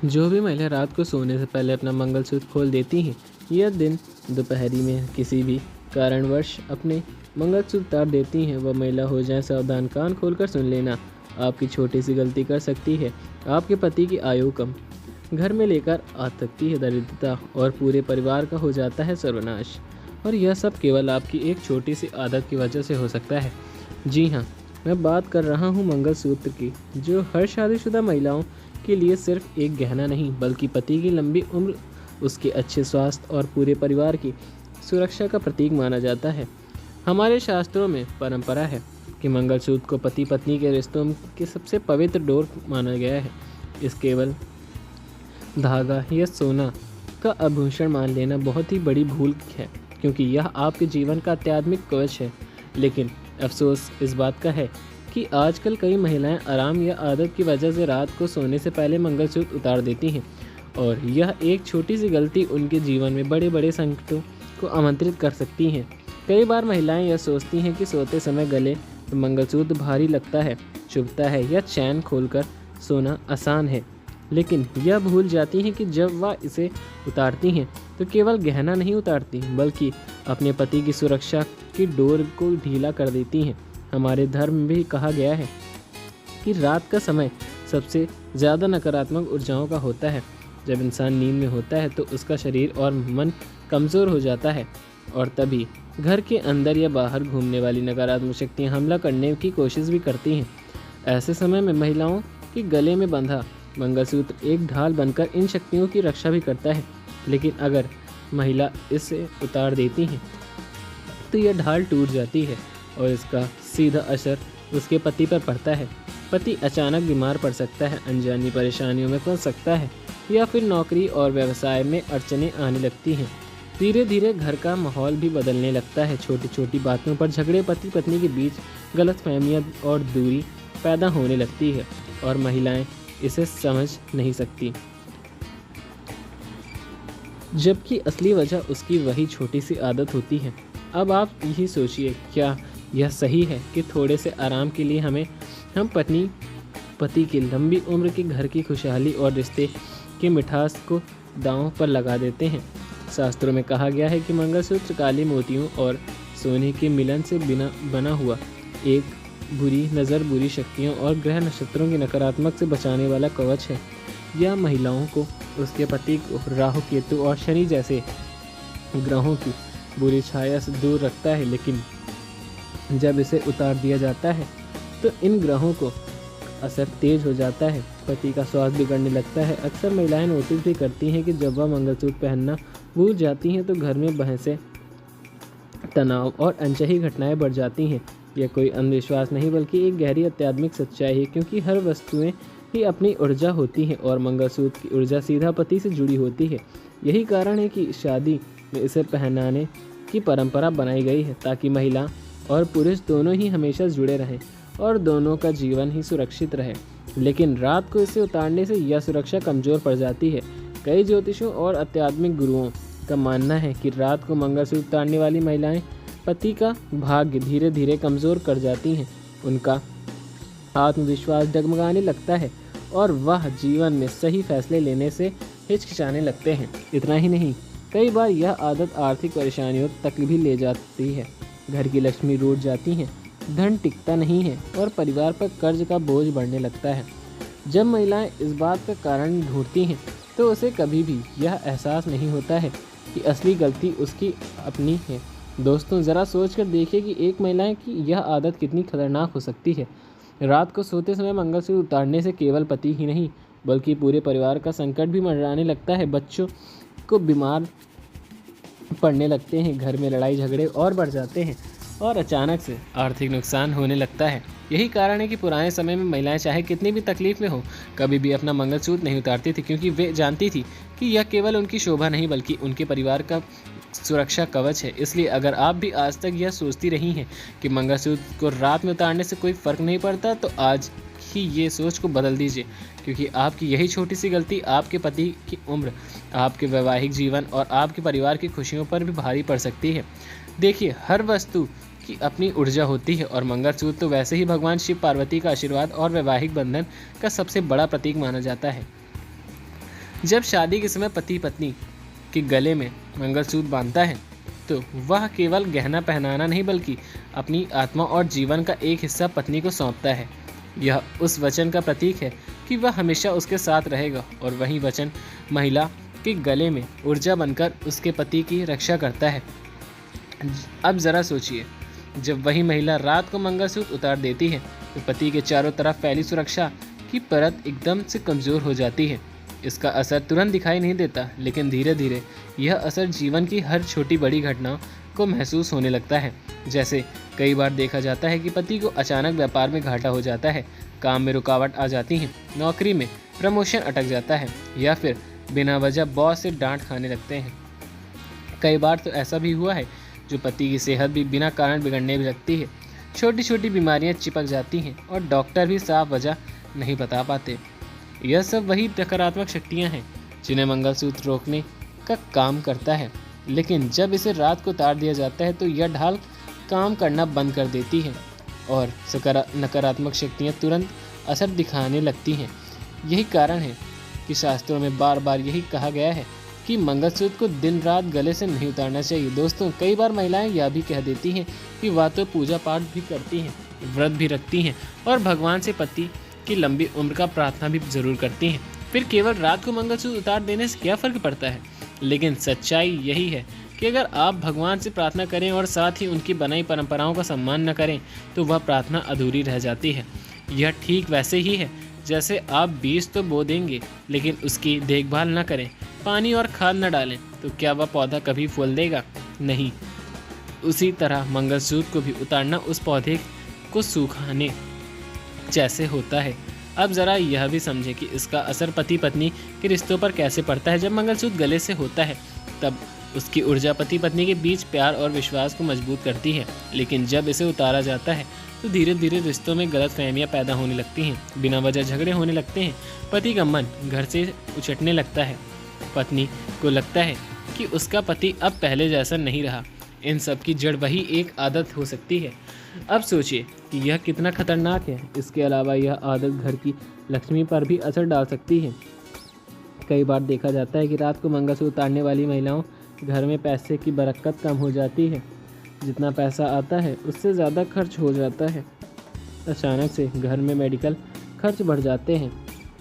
जो भी महिला रात को सोने से पहले अपना मंगलसूत्र खोल देती हैं या दिन दोपहरी में किसी भी कारणवश अपने मंगलसूत्र उतार देती हैं, वह महिला हो जाए सावधान। कान खोलकर सुन लेना, आपकी छोटी सी गलती कर सकती है आपके पति की आयु कम घर में लेकर आ सकती है दरिद्रता और पूरे परिवार का हो जाता है सर्वनाश। और यह सब केवल आपकी एक छोटी सी आदत की वजह से हो सकता है। जी हाँ, मैं बात कर रहा हूँ मंगलसूत्र की, जो हर शादीशुदा महिलाओं के लिए सिर्फ एक गहना नहीं बल्कि पति की लंबी उम्र, उसके अच्छे स्वास्थ्य और पूरे परिवार की सुरक्षा का प्रतीक माना जाता है। हमारे शास्त्रों में परंपरा है कि मंगलसूत्र को पति पत्नी के रिश्तों के सबसे पवित्र डोर माना गया है। इस केवल धागा या सोना का आभूषण मान लेना बहुत ही बड़ी भूल है, क्योंकि यह आपके जीवन का आध्यात्मिक कवच है। लेकिन अफसोस इस बात का है कि आजकल कई महिलाएं आराम या आदत की वजह से रात को सोने से पहले मंगलसूत्र उतार देती हैं, और यह एक छोटी सी गलती उनके जीवन में बड़े बड़े संकटों को आमंत्रित कर सकती हैं। कई बार महिलाएं यह सोचती हैं कि सोते समय गले में मंगलसूत्र भारी लगता है, चुभता है या चैन खोलकर सोना आसान है, लेकिन यह भूल जाती हैं कि जब वह इसे उतारती हैं तो केवल गहना नहीं उतारती बल्कि अपने पति की सुरक्षा की डोर को ढीला कर देती हैं। हमारे धर्म में भी कहा गया है कि रात का समय सबसे ज़्यादा नकारात्मक ऊर्जाओं का होता है। जब इंसान नींद में होता है तो उसका शरीर और मन कमज़ोर हो जाता है, और तभी घर के अंदर या बाहर घूमने वाली नकारात्मक शक्तियाँ हमला करने की कोशिश भी करती हैं। ऐसे समय में महिलाओं के गले में बंधा मंगलसूत्र एक ढाल बनकर इन शक्तियों की रक्षा भी करता है। लेकिन अगर महिला इसे उतार देती हैं तो यह ढाल टूट जाती है और इसका सीधा असर उसके पति पर पड़ता है। पति अचानक बीमार पड़ सकता है, अनजानी परेशानियों में फंस सकता है, या फिर नौकरी और व्यवसाय में अड़चनें आने लगती हैं। धीरे धीरे घर का माहौल भी बदलने लगता है। छोटी छोटी बातों पर झगड़े, पति पत्नी के बीच गलतफहमियां और दूरी पैदा होने लगती है, और महिलाएं इसे समझ नहीं सकती, जबकि असली वजह उसकी वही छोटी सी आदत होती है। अब आप यही सोचिए, क्या यह सही है कि थोड़े से आराम के लिए हम पति की लंबी उम्र के घर की खुशहाली और रिश्ते की मिठास को दांव पर लगा देते हैं। शास्त्रों में कहा गया है कि मंगलसूत्र काले मोतियों और सोने के मिलन से बना हुआ एक बुरी नज़र, बुरी शक्तियों और ग्रह नक्षत्रों की नकारात्मक से बचाने वाला कवच है। यह महिलाओं को उसके पति को राहु, केतु और शनि जैसे ग्रहों की बुरी छाया से दूर रखता है। लेकिन जब इसे उतार दिया जाता है तो इन ग्रहों को असर तेज हो जाता है, पति का स्वास्थ्य बिगड़ने लगता है। अक्सर महिलाएं नोटिस भी करती हैं कि जब वह मंगलसूत्र पहनना भूल जाती हैं तो घर में बहसें, तनाव और अनचाही घटनाएं बढ़ जाती हैं। यह कोई अंधविश्वास नहीं बल्कि एक गहरी आध्यात्मिक सच्चाई है, क्योंकि हर वस्तुएं ही अपनी ऊर्जा होती हैं और मंगलसूत्र की ऊर्जा सीधा पति से जुड़ी होती है। यही कारण है कि शादी में इसे पहनाने की परंपरा बनाई गई है, ताकि महिला और पुरुष दोनों ही हमेशा जुड़े रहें और दोनों का जीवन ही सुरक्षित रहे। लेकिन रात को इसे उतारने से यह सुरक्षा कमज़ोर पड़ जाती है। कई ज्योतिषों और आध्यात्मिक गुरुओं का मानना है कि रात को मंगलसूत्र उतारने वाली महिलाएं पति का भाग्य धीरे धीरे कमज़ोर कर जाती हैं, उनका आत्मविश्वास डगमगाने लगता है और वह जीवन में सही फैसले लेने से हिचकिचाने लगते हैं। इतना ही नहीं, कई बार यह आदत आर्थिक परेशानियों तक भी ले जाती है। घर की लक्ष्मी रूठ जाती हैं, धन टिकता नहीं है और परिवार पर कर्ज का बोझ बढ़ने लगता है। जब महिलाएं इस बात का कारण ढूंढती हैं तो उसे कभी भी यह एहसास नहीं होता है कि असली गलती उसकी अपनी है। दोस्तों, ज़रा सोच कर देखिए कि एक महिला की यह आदत कितनी खतरनाक हो सकती है। रात को सोते समय मंगलसूत्र उतारने से केवल पति ही नहीं बल्कि पूरे परिवार का संकट भी मंडराने लगता है। बच्चों को बीमार पड़ने लगते हैं, घर में लड़ाई झगड़े और बढ़ जाते हैं और अचानक से आर्थिक नुकसान होने लगता है। यही कारण है कि पुराने समय में महिलाएं चाहे कितनी भी तकलीफ में हो, कभी भी अपना मंगलसूत्र नहीं उतारती थी, क्योंकि वे जानती थी कि यह केवल उनकी शोभा नहीं बल्कि उनके परिवार का सुरक्षा कवच है। इसलिए अगर आप भी आज तक यह सोचती रही हैं कि मंगलसूत्र को रात में उतारने से कोई फ़र्क नहीं पड़ता, तो आज ही ये सोच को बदल दीजिए, क्योंकि आपकी यही छोटी सी गलती आपके पति की उम्र, आपके वैवाहिक जीवन और आपके परिवार की खुशियों पर भी भारी पड़ सकती है। देखिए, हर वस्तु की अपनी ऊर्जा होती है और मंगलसूत्र तो वैसे ही भगवान शिव पार्वती का आशीर्वाद और वैवाहिक बंधन का सबसे बड़ा प्रतीक माना जाता है। जब शादी के समय पति पत्नी के गले में मंगलसूत्र बांधता है तो वह केवल गहना पहनाना नहीं बल्कि अपनी आत्मा और जीवन का एक हिस्सा पत्नी को सौंपता है। यह उस वचन का प्रतीक है कि वह हमेशा उसके साथ रहेगा और वही वचन महिला के गले में ऊर्जा बनकर उसके पति की रक्षा करता है। अब ज़रा सोचिए, जब वही महिला रात को मंगलसूत्र उतार देती है तो पति के चारों तरफ फैली सुरक्षा की परत एकदम से कमज़ोर हो जाती है। इसका असर तुरंत दिखाई नहीं देता, लेकिन धीरे धीरे यह असर जीवन की हर छोटी बड़ी घटना को महसूस होने लगता है। जैसे कई बार देखा जाता है कि पति को अचानक व्यापार में घाटा हो जाता है, काम में रुकावट आ जाती है, नौकरी में प्रमोशन अटक जाता है या फिर बिना वजह बॉस से डांट खाने लगते हैं। कई बार तो ऐसा भी हुआ है जो पति की सेहत भी बिना कारण बिगड़ने भी लगती है। छोटी छोटी बीमारियां चिपक जाती हैं और डॉक्टर भी साफ वजह नहीं बता पाते। यह सब वही नकारात्मक शक्तियां हैं जिन्हें मंगलसूत्र रोकने का काम करता है, लेकिन जब इसे रात को उतार दिया जाता है तो यह ढाल काम करना बंद कर देती है और नकारात्मक शक्तियां तुरंत असर दिखाने लगती हैं। यही कारण है कि शास्त्रों में बार बार यही कहा गया है कि मंगलसूत्र को दिन रात गले से नहीं उतारना चाहिए। दोस्तों, कई बार महिलाएं यह भी कह देती हैं कि वह तो पूजा पाठ भी करती हैं, व्रत भी रखती हैं और भगवान से पति की लंबी उम्र का प्रार्थना भी जरूर करती हैं, फिर केवल रात को मंगलसूत्र उतार देने से क्या फ़र्क पड़ता है। लेकिन सच्चाई यही है कि अगर आप भगवान से प्रार्थना करें और साथ ही उनकी बनाई परंपराओं का सम्मान न करें तो वह प्रार्थना अधूरी रह जाती है। यह ठीक वैसे ही है जैसे आप बीज तो बो देंगे लेकिन उसकी देखभाल न करें, पानी और खाद न डालें, तो क्या वह पौधा कभी फूल देगा? नहीं। उसी तरह मंगलसूत्र को भी उतारना उस पौधे को सूखाने जैसे होता है। अब ज़रा यह भी समझें कि इसका असर पति पत्नी के रिश्तों पर कैसे पड़ता है। जब मंगलसूत्र गले से होता है तब उसकी ऊर्जा पति पत्नी के बीच प्यार और विश्वास को मजबूत करती है, लेकिन जब इसे उतारा जाता है तो धीरे धीरे रिश्तों में गलतफहमियां पैदा होने लगती हैं, बिना वजह झगड़े होने लगते हैं, पति का मन घर से उछटने लगता है, पत्नी को लगता है कि उसका पति अब पहले जैसा नहीं रहा। इन सब की जड़ वही एक आदत हो सकती है। अब सोचिए कि यह कितना खतरनाक है। इसके अलावा यह आदत घर की लक्ष्मी पर भी असर डाल सकती है। कई बार देखा जाता है कि रात को मंगलसूत्र उतारने वाली महिलाओं घर में पैसे की बरकत कम हो जाती है। जितना पैसा आता है उससे ज़्यादा खर्च हो जाता है। अचानक से घर में मेडिकल खर्च बढ़ जाते हैं,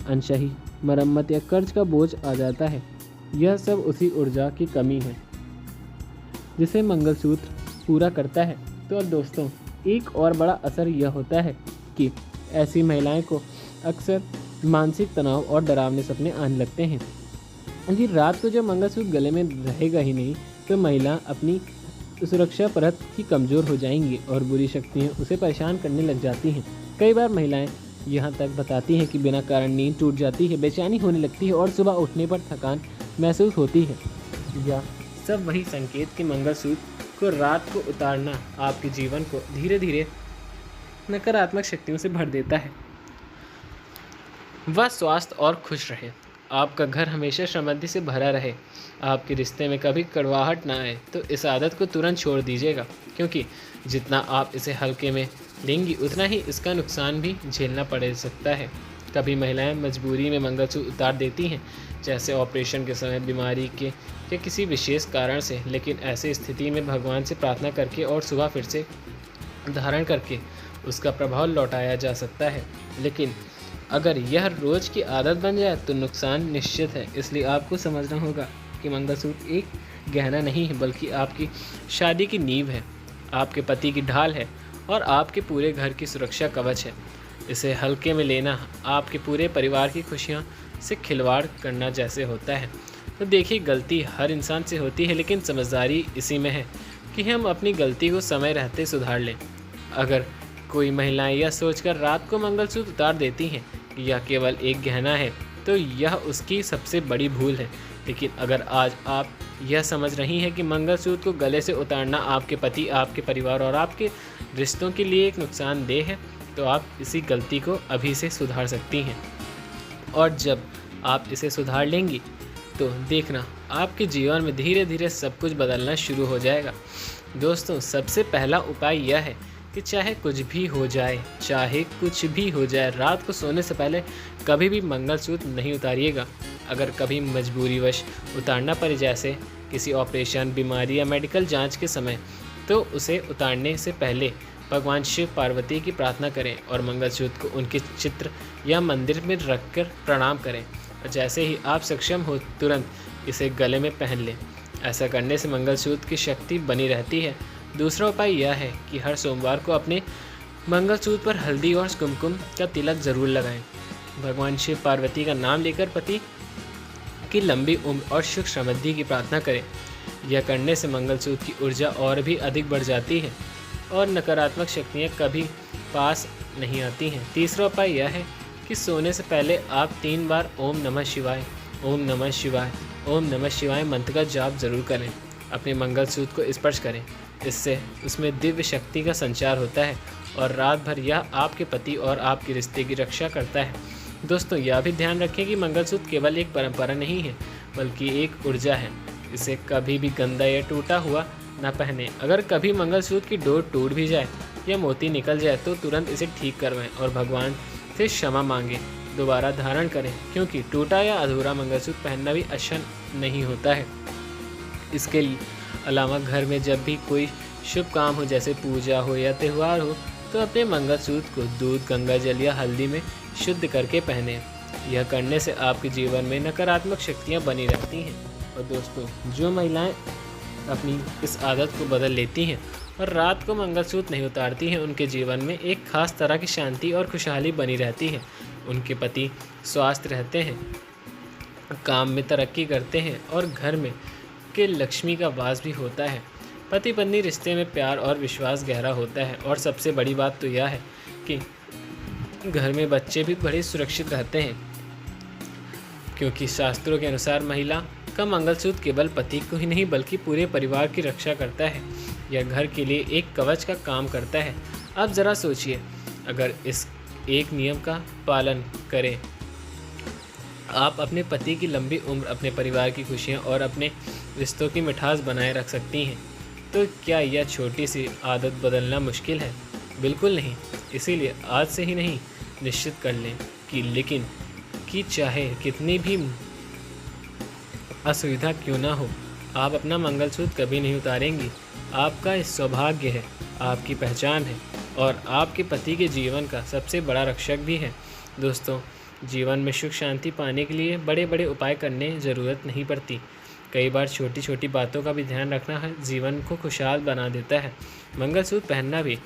अनसही मरम्मत या कर्ज का बोझ आ जाता है। यह सब उसी ऊर्जा की कमी है जिसे मंगलसूत्र पूरा करता है। तो दोस्तों, एक और बड़ा असर यह होता है कि ऐसी महिलाएं को अक्सर मानसिक तनाव और डरावने सपने आने लगते हैं। जी, रात को जब मंगलसूत्र गले में रहेगा ही नहीं तो महिला अपनी सुरक्षा परत ही कमज़ोर हो जाएंगी और बुरी शक्तियाँ उसे परेशान करने लग जाती हैं। कई बार महिलाएं यहाँ तक बताती हैं कि बिना कारण नींद टूट जाती है, बेचैनी होने लगती है और सुबह उठने पर थकान महसूस होती है। यह सब वही संकेत कि मंगलसूत्र को रात को उतारना आपके जीवन को धीरे धीरे नकारात्मक शक्तियों से भर देता है। वह स्वस्थ और खुश रहे, आपका घर हमेशा समृद्धि से भरा रहे, आपके रिश्ते में कभी कड़वाहट ना आए, तो इस आदत को तुरंत छोड़ दीजिएगा, क्योंकि जितना आप इसे हल्के में लेंगी उतना ही इसका नुकसान भी झेलना पड़ सकता है। कभी महिलाएं मजबूरी में मंगलसूत्र उतार देती हैं, जैसे ऑपरेशन के समय, बीमारी के या किसी विशेष कारण से, लेकिन ऐसी स्थिति में भगवान से प्रार्थना करके और सुबह फिर से धारण करके उसका प्रभाव लौटाया जा सकता है। लेकिन अगर यह रोज़ की आदत बन जाए तो नुकसान निश्चित है। इसलिए आपको समझना होगा कि मंगलसूत्र एक गहना नहीं है बल्कि आपकी शादी की नींव है, आपके पति की ढाल है और आपके पूरे घर की सुरक्षा कवच है। इसे हल्के में लेना आपके पूरे परिवार की खुशियाँ से खिलवाड़ करना जैसे होता है। तो देखिए, गलती हर इंसान से होती है, लेकिन समझदारी इसी में है कि हम अपनी गलती को समय रहते सुधार लें। अगर कोई महिलाएं यह सोचकर रात को मंगलसूत्र उतार देती हैं कि यह केवल एक गहना है तो यह उसकी सबसे बड़ी भूल है। लेकिन अगर आज आप यह समझ रही हैं कि मंगलसूत्र को गले से उतारना आपके पति, आपके परिवार और आपके रिश्तों के लिए एक नुकसानदेह है, तो आप इसी गलती को अभी से सुधार सकती हैं। और जब आप इसे सुधार लेंगी तो देखना आपके जीवन में धीरे धीरे सब कुछ बदलना शुरू हो जाएगा। दोस्तों, सबसे पहला उपाय यह है कि चाहे कुछ भी हो जाए, रात को सोने से पहले कभी भी मंगलसूत्र नहीं उतारिएगा। अगर कभी मजबूरीवश उतारना पड़े, जैसे किसी ऑपरेशन, बीमारी या मेडिकल जांच के समय, तो उसे उतारने से पहले भगवान शिव पार्वती की प्रार्थना करें और मंगलसूत्र को उनके चित्र या मंदिर में रखकर प्रणाम करें। और जैसे ही आप सक्षम हो तुरंत इसे गले में पहन लें। ऐसा करने से मंगलसूत्र की शक्ति बनी रहती है। दूसरा उपाय यह है कि हर सोमवार को अपने मंगलसूत्र पर हल्दी और कुमकुम का तिलक जरूर लगाएं। भगवान शिव पार्वती का नाम लेकर पति की लंबी उम्र और सुख समृद्धि की प्रार्थना करें। यह करने से मंगलसूत्र की ऊर्जा और भी अधिक बढ़ जाती है और नकारात्मक शक्तियाँ कभी पास नहीं आती हैं। तीसरा उपाय यह है कि सोने से पहले आप 3 बार ओम नमः शिवाय, ओम नमः शिवाय, ओम नमः शिवाय मंत्र का जाप जरूर करें। अपने मंगलसूत्र को स्पर्श करें, इससे उसमें दिव्य शक्ति का संचार होता है और रात भर यह आपके पति और आपके रिश्ते की रक्षा करता है। दोस्तों, यह भी ध्यान रखें कि मंगलसूत्र केवल एक परंपरा नहीं है, बल्कि एक ऊर्जा है। इसे कभी भी गंदा या टूटा हुआ न पहने। अगर कभी मंगलसूत्र की डोर टूट भी जाए या मोती निकल जाए तो तुरंत इसे ठीक करवाएं और भगवान से क्षमा मांगें। दोबारा धारण करें, क्योंकि टूटा या अधूरा मंगलसूत्र पहनना भी अच्छा नहीं होता है। इसके अलावा घर में जब भी कोई शुभ काम हो, जैसे पूजा हो या त्यौहार हो, तो अपने मंगलसूत्र को दूध, गंगा जल या हल्दी में शुद्ध करके पहने। यह करने से आपके जीवन में नकारात्मक शक्तियाँ बनी रहती हैं। और दोस्तों, जो महिलाएं अपनी इस आदत को बदल लेती हैं और रात को मंगलसूत्र नहीं उतारती हैं, उनके जीवन में एक खास तरह की शांति और खुशहाली बनी रहती है। उनके पति स्वस्थ रहते हैं, काम में तरक्की करते हैं और घर में के लक्ष्मी का वास भी होता है। पति पत्नी रिश्ते में प्यार और विश्वास गहरा होता है और सबसे बड़ी बात तो यह है कि घर में बच्चे भी बड़े सुरक्षित रहते हैं, क्योंकि शास्त्रों के अनुसार महिला का मंगलसूत्र केवल पति को ही नहीं बल्कि पूरे परिवार की रक्षा करता है। यह घर के लिए एक कवच का काम करता है। अब ज़रा सोचिए, अगर इस एक नियम का पालन करें, आप अपने पति की लंबी उम्र, अपने परिवार की खुशियां और अपने रिश्तों की मिठास बनाए रख सकती हैं। तो क्या यह छोटी सी आदत बदलना मुश्किल है? बिल्कुल नहीं। इसीलिए आज से ही नहीं, निश्चित कर लें कि चाहे कितनी भी असुविधा क्यों ना हो, आप अपना मंगलसूत्र कभी नहीं उतारेंगी। आपका इस सौभाग्य है, आपकी पहचान है और आपके पति के जीवन का सबसे बड़ा रक्षक भी है। दोस्तों, जीवन में सुख शांति पाने के लिए बड़े बड़े उपाय करने ज़रूरत नहीं पड़ती। कई बार छोटी छोटी बातों का भी ध्यान रखना है जीवन को खुशहाल बना देता है। मंगलसूत्र पहनना भी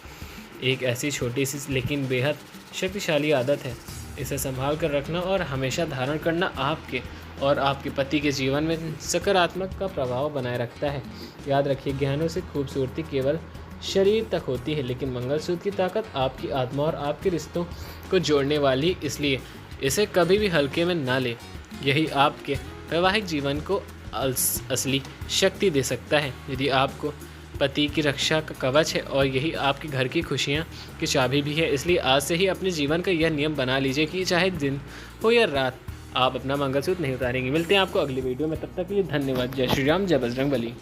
एक ऐसी छोटी सी लेकिन बेहद शक्तिशाली आदत है। इसे संभाल कर रखना और हमेशा धारण करना आपके और आपके पति के जीवन में सकारात्मक का प्रभाव बनाए रखता है। याद रखिए, गहनों से खूबसूरती केवल शरीर तक होती है, लेकिन मंगलसूत्र की ताकत आपकी आत्मा और आपके रिश्तों को जोड़ने वाली, इसलिए इसे कभी भी हल्के में ना लें। यही आपके वैवाहिक जीवन को असली शक्ति दे सकता है। यदि आपको पति की रक्षा का कवच है और यही आपके घर की खुशियाँ की चाबी भी है, इसलिए आज से ही अपने जीवन का यह नियम बना लीजिए कि चाहे दिन हो या रात, आप अपना मंगलसूत्र नहीं उतारेंगे। मिलते हैं आपको अगली वीडियो में, तब तक के लिए धन्यवाद। जय श्री राम, जय बजरंग बली।